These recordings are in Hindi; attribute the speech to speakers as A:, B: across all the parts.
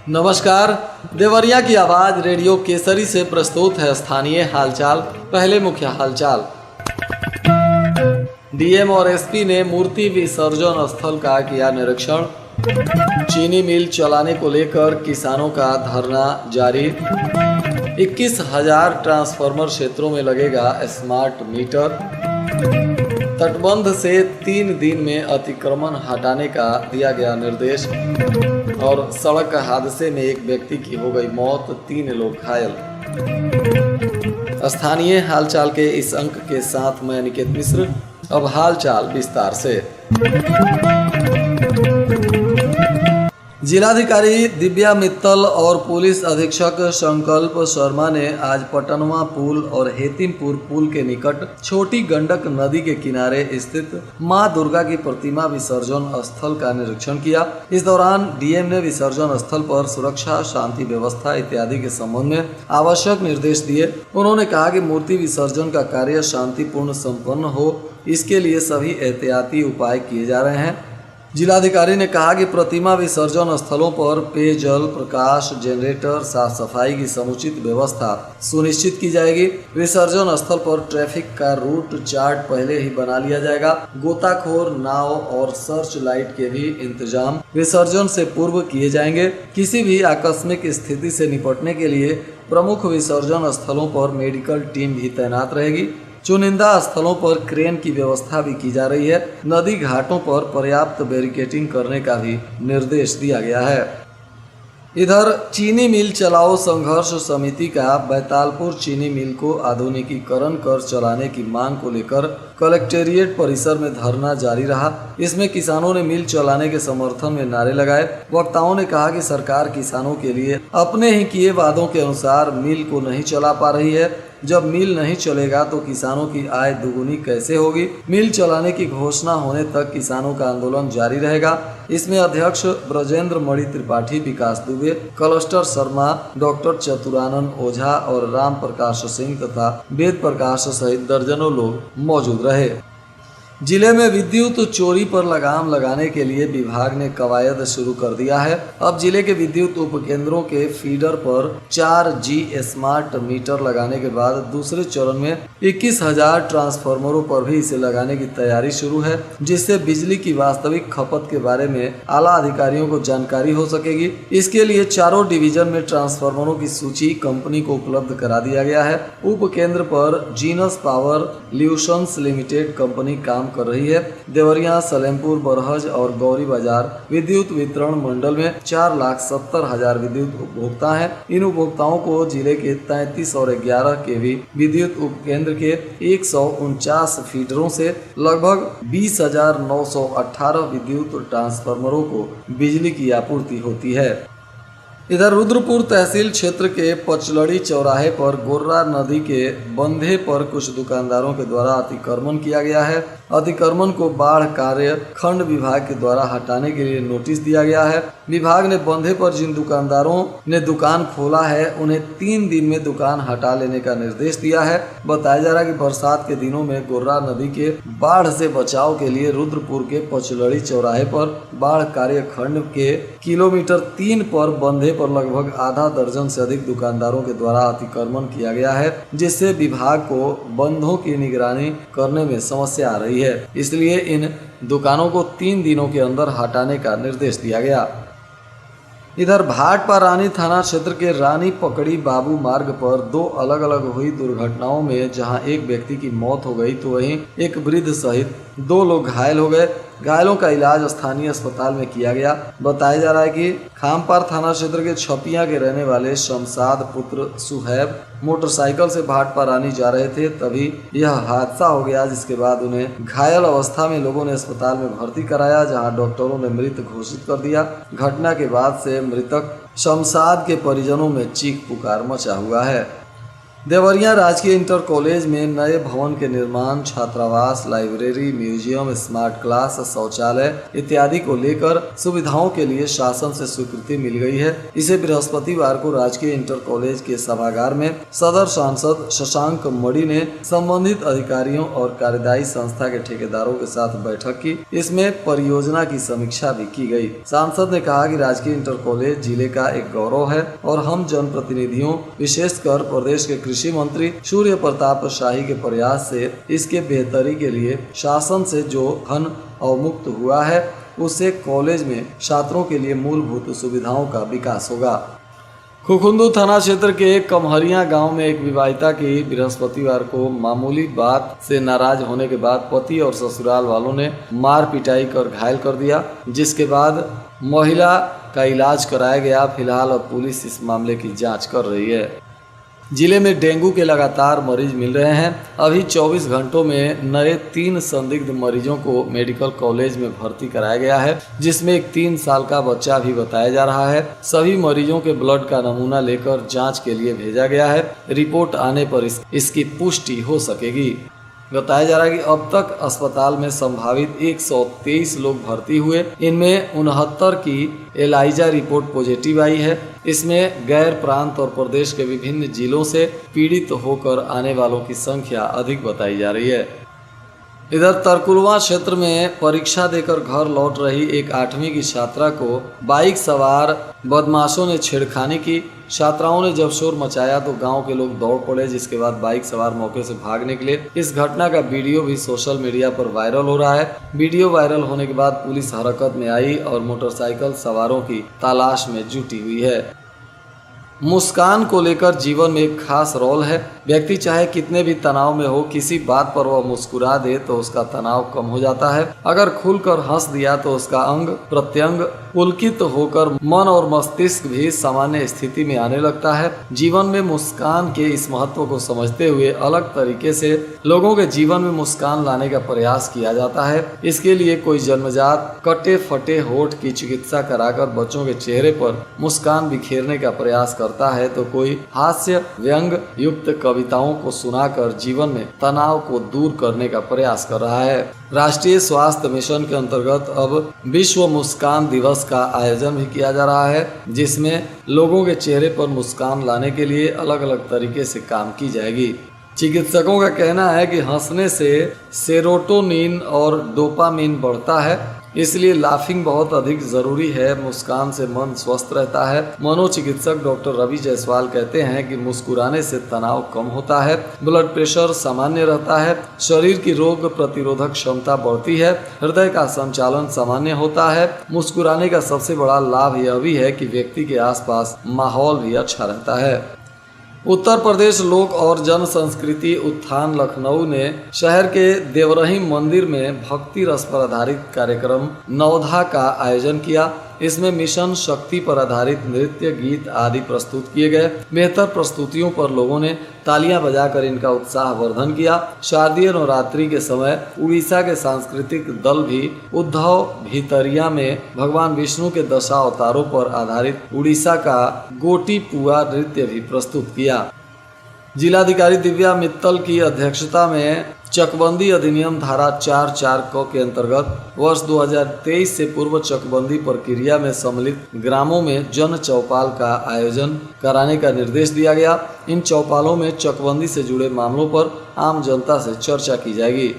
A: नमस्कार। देवरिया की आवाज रेडियो केसरी से प्रस्तुत है स्थानीय हालचाल। पहले मुख्य हालचाल। डीएम और एसपी ने मूर्ति विसर्जन स्थल का किया निरीक्षण। चीनी मिल चलाने को लेकर किसानों का धरना जारी। 21,000 ट्रांसफार्मर क्षेत्रों में लगेगा स्मार्ट मीटर। तटबंध से 3 दिन में अतिक्रमण हटाने का दिया गया निर्देश। और सड़क हादसे में एक व्यक्ति की हो गई मौत, 3 लोग घायल। स्थानीय हालचाल के इस अंक के साथ मैं निकेत मिश्र। अब हालचाल विस्तार से। जिलाधिकारी दिव्या मित्तल और पुलिस अधीक्षक संकल्प शर्मा ने आज पटनवा पुल और हेतिमपुर पुल के निकट छोटी गंडक नदी के किनारे स्थित मां दुर्गा की प्रतिमा विसर्जन स्थल का निरीक्षण किया। इस दौरान डीएम ने विसर्जन स्थल पर सुरक्षा, शांति व्यवस्था इत्यादि के संबंध में आवश्यक निर्देश दिए। उन्होंने कहा कि मूर्ति विसर्जन का कार्य शांतिपूर्ण संपन्न हो, इसके लिए सभी एहतियाती उपाय किए जा रहे हैं। जिलाधिकारी ने कहा कि प्रतिमा विसर्जन स्थलों पर पेयजल, प्रकाश, जनरेटर, साफ सफाई की समुचित व्यवस्था सुनिश्चित की जाएगी। विसर्जन स्थल पर ट्रैफिक का रूट चार्ट पहले ही बना लिया जाएगा। गोताखोर, नाव और सर्च लाइट के भी इंतजाम विसर्जन से पूर्व किए जाएंगे। किसी भी आकस्मिक स्थिति से निपटने के लिए प्रमुख विसर्जन स्थलों पर मेडिकल टीम भी तैनात रहेगी। चुनिंदा स्थलों पर क्रेन की व्यवस्था भी की जा रही है। नदी घाटों पर पर्याप्त बैरिकेडिंग करने का भी निर्देश दिया गया है। इधर चीनी मिल चलाओ संघर्ष समिति का बैतालपुर चीनी मिल को आधुनिकीकरण कर चलाने की मांग को लेकर कलेक्टेरिएट परिसर में धरना जारी रहा। इसमें किसानों ने मिल चलाने के समर्थन में नारे लगाए। वक्ताओं ने कहा कि सरकार किसानों के लिए अपने ही किए वादों के अनुसार मिल को नहीं चला पा रही है। जब मिल नहीं चलेगा तो किसानों की आय दुगुनी कैसे होगी। मिल चलाने की घोषणा होने तक किसानों का आंदोलन जारी रहेगा। इसमें अध्यक्ष ब्रजेंद्र मणि त्रिपाठी, विकास दुबे, क्लस्टर शर्मा, डॉक्टर चतुरानंद ओझा और राम प्रकाश सिंह तथा वेद प्रकाश सहित दर्जनों लोग मौजूद रहे। जिले में विद्युत चोरी पर लगाम लगाने के लिए विभाग ने कवायद शुरू कर दिया है। अब जिले के विद्युत उपकेंद्रों के फीडर पर 4G स्मार्ट मीटर लगाने के बाद दूसरे चरण में 21,000 ट्रांसफार्मरों पर भी इसे लगाने की तैयारी शुरू है, जिससे बिजली की वास्तविक खपत के बारे में आला अधिकारियों को जानकारी हो सकेगी। इसके लिए चारों डिवीजन में ट्रांसफार्मरों की सूची कंपनी को उपलब्ध करा दिया गया है। उपकेंद्र पर जीनस पावर ल्यूशंस लिमिटेड कंपनी काम कर रही है। देवरिया, सलेमपुर, बरहज और गौरी बाजार विद्युत वितरण मंडल में 4,70,000 विद्युत उपभोक्ता हैं। इन उपभोक्ताओं को जिले के 33 और 11 केवी विद्युत उपकेंद्र के 149 फीडरों से लगभग 20,918 विद्युत ट्रांसफार्मरों को बिजली की आपूर्ति होती है। इधर रुद्रपुर तहसील क्षेत्र के पचलड़ी चौराहे पर गोर्रा नदी के बंधे पर कुछ दुकानदारों के द्वारा अतिक्रमण किया गया है। अतिक्रमण को बाढ़ कार्य खंड विभाग के द्वारा हटाने के लिए नोटिस दिया गया है। विभाग ने बंधे पर जिन दुकानदारों ने दुकान खोला है उन्हें 3 दिन में दुकान हटा लेने का निर्देश दिया है। बताया जा रहा है कि बरसात के दिनों में गोर्रा नदी के बाढ़ से बचाव के लिए रुद्रपुर के पचलड़ी चौराहे पर बाढ़ कार्य खंड के किलोमीटर 3 पर बंधे पर लगभग आधा दर्जन से अधिक दुकानदारों के द्वारा अतिक्रमण किया गया है, जिससे विभाग को बंधों की निगरानी करने में समस्या आ रही है। इसलिए इन दुकानों को 3 दिनों के अंदर हटाने का निर्देश दिया गया। इधर भाटपा रानी थाना क्षेत्र के रानी पकड़ी बाबू मार्ग पर 2 अलग अलग हुई दुर्घटनाओं में जहां एक व्यक्ति की मौत हो गई तो वहीं एक वृद्ध सहित 2 लोग घायल हो गए। घायलों का इलाज स्थानीय अस्पताल में किया गया। बताया जा रहा है कि खामपार थाना क्षेत्र के छपिया के रहने वाले शमशाद पुत्र सुहैब मोटरसाइकिल से भाटपा रानी जा रहे थे, तभी यह हादसा हो गया, जिसके बाद उन्हें घायल अवस्था में लोगों ने अस्पताल में भर्ती कराया, जहां डॉक्टरों ने मृत घोषित कर दिया। घटना के बाद से मृतक शमशाद के परिजनों में चीख पुकार मचा हुआ है। देवरिया राजकीय इंटर कॉलेज में नए भवन के निर्माण, छात्रावास, लाइब्रेरी, म्यूजियम, स्मार्ट क्लास, शौचालय इत्यादि को लेकर सुविधाओं के लिए शासन से स्वीकृति मिल गई है। इसे बृहस्पतिवार को राजकीय इंटर कॉलेज के सभागार में सदर सांसद शशांक मणि ने संबंधित अधिकारियों और कार्यदायी संस्था के ठेकेदारों के साथ बैठक की। इसमें परियोजना की समीक्षा भी की गई। सांसद ने कहा कि राजकीय इंटर कॉलेज जिले का एक गौरव है और हम जनप्रतिनिधियों, विशेषकर प्रदेश के कृषि मंत्री सूर्य प्रताप शाही के प्रयास से इसके बेहतरी के लिए शासन से जो धन अवमुक्त हुआ है उससे कॉलेज में छात्रों के लिए मूलभूत सुविधाओं का विकास होगा। खुखुंदू थाना क्षेत्र के कमहरिया गांव में एक विवाहिता की बृहस्पतिवार को मामूली बात से नाराज होने के बाद पति और ससुराल वालों ने मार पिटाई कर घायल कर दिया, जिसके बाद महिला का इलाज कराया गया। फिलहाल अब पुलिस इस मामले की जांच कर रही है। जिले में डेंगू के लगातार मरीज मिल रहे हैं। अभी 24 घंटों में नए 3 संदिग्ध मरीजों को मेडिकल कॉलेज में भर्ती कराया गया है, जिसमें एक 3 साल का बच्चा भी बताया जा रहा है। सभी मरीजों के ब्लड का नमूना लेकर जांच के लिए भेजा गया है। रिपोर्ट आने पर इसकी पुष्टि हो सकेगी। बताया जा रहा है कि अब तक अस्पताल में संभावित 123 लोग भर्ती हुए। इनमें 69 की एलाइजा रिपोर्ट पॉजिटिव आई है। इसमें गैर प्रांत और प्रदेश के विभिन्न जिलों से पीड़ित होकर आने वालों की संख्या अधिक बताई जा रही है। इधर तरकुलवा क्षेत्र में परीक्षा देकर घर लौट रही एक 8वीं की छात्रा को बाइक सवार बदमाशों ने छेड़खानी की। छात्राओं ने जब शोर मचाया तो गांव के लोग दौड़ पड़े, जिसके बाद बाइक सवार मौके से भाग निकले। इस घटना का वीडियो भी सोशल मीडिया पर वायरल हो रहा है। वीडियो वायरल होने के बाद पुलिस हरकत में आई और मोटरसाइकिल सवारों की तलाश में जुटी हुई है। मुस्कान को लेकर जीवन में एक खास रोल है। व्यक्ति चाहे कितने भी तनाव में हो, किसी बात पर वह मुस्कुरा दे तो उसका तनाव कम हो जाता है। अगर खुलकर हंस दिया तो उसका अंग प्रत्यंग पुलकित होकर मन और मस्तिष्क भी सामान्य स्थिति में आने लगता है। जीवन में मुस्कान के इस महत्व को समझते हुए अलग तरीके से लोगों के जीवन में मुस्कान लाने का प्रयास किया जाता है। इसके लिए कोई जन्मजात कटे फटे होठ की चिकित्सा कराकर बच्चों के चेहरे पर मुस्कान बिखेरने का प्रयास करता है, तो कोई हास्य व्यंग युक्त कविताओं को सुनाकर जीवन में तनाव को दूर करने का प्रयास कर रहा है। राष्ट्रीय स्वास्थ्य मिशन के अंतर्गत अब विश्व मुस्कान दिवस का आयोजन भी किया जा रहा है, जिसमें लोगों के चेहरे पर मुस्कान लाने के लिए अलग अलग तरीके से काम की जाएगी। चिकित्सकों का कहना है कि हंसने से सेरोटोनिन और डोपामिन बढ़ता है, इसलिए लाफिंग बहुत अधिक जरूरी है। मुस्कान से मन स्वस्थ रहता है। मनोचिकित्सक डॉक्टर रवि जायसवाल कहते हैं कि मुस्कुराने से तनाव कम होता है, ब्लड प्रेशर सामान्य रहता है, शरीर की रोग प्रतिरोधक क्षमता बढ़ती है, हृदय का संचालन सामान्य होता है। मुस्कुराने का सबसे बड़ा लाभ यह भी है कि व्यक्ति के आसपास माहौल भी अच्छा रहता है। उत्तर प्रदेश लोक और जन संस्कृति उत्थान लखनऊ ने शहर के देवरही मंदिर में भक्ति रस पर आधारित कार्यक्रम नवधा का आयोजन किया। इसमें मिशन शक्ति पर आधारित नृत्य, गीत आदि प्रस्तुत किए गए। बेहतर प्रस्तुतियों पर लोगों ने तालियां बजाकर इनका उत्साहवर्धन किया। शारदीय नवरात्रि के समय उड़ीसा के सांस्कृतिक दल भी उद्धव भीतरिया में भगवान विष्णु के दशावतारों पर आधारित उड़ीसा का गोटी पुआ नृत्य भी प्रस्तुत किया। जिलाधिकारी दिव्या मित्तल की अध्यक्षता में चकबंदी अधिनियम धारा 4(4) क के अंतर्गत वर्ष 2023 से पूर्व चकबंदी प्रक्रिया में सम्मिलित ग्रामों में जन चौपाल का आयोजन कराने का निर्देश दिया गया। इन चौपालों में चकबंदी से जुड़े मामलों पर आम जनता से चर्चा की जाएगी।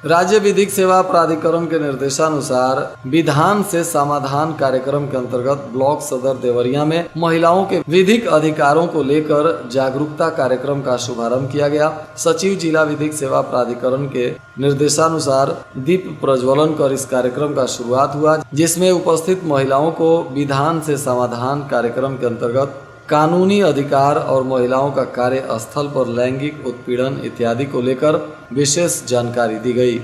A: राज्य विधिक सेवा प्राधिकरण के निर्देशानुसार विधान से समाधान कार्यक्रम के अंतर्गत ब्लॉक सदर देवरिया में महिलाओं के विधिक अधिकारों को लेकर जागरूकता कार्यक्रम का शुभारंभ किया गया। सचिव जिला विधिक सेवा प्राधिकरण के निर्देशानुसार दीप प्रज्वलन कर इस कार्यक्रम का शुरुआत हुआ, जिसमें उपस्थित महिलाओं को विधान से समाधान कार्यक्रम के अंतर्गत कानूनी अधिकार और महिलाओं का कार्य स्थल पर लैंगिक उत्पीड़न इत्यादि को लेकर विशेष जानकारी दी गई।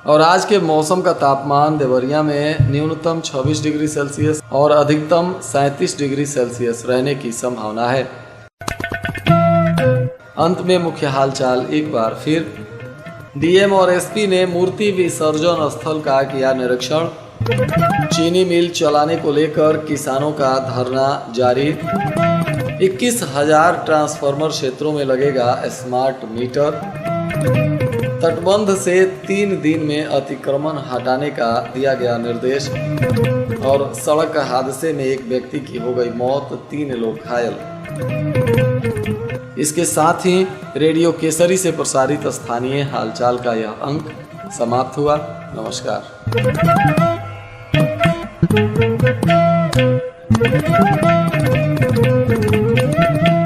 A: और आज के मौसम का तापमान देवरिया में न्यूनतम 26 डिग्री सेल्सियस और अधिकतम 37 डिग्री सेल्सियस रहने की संभावना है। अंत में मुख्य हालचाल एक बार फिर। डीएम और एसपी ने मूर्ति विसर्जन स्थल का किया निरीक्षण। चीनी मिल चलाने को लेकर किसानों का धरना जारी। 21,000 ट्रांसफार्मर क्षेत्रों में लगेगा स्मार्ट मीटर। तटबंध से 3 दिन में अतिक्रमण हटाने का दिया गया निर्देश। और सड़क हादसे में एक व्यक्ति की हो गई मौत, 3 लोग घायल। इसके साथ ही रेडियो केसरी से प्रसारित स्थानीय हालचाल का यह अंक समाप्त हुआ। नमस्कार।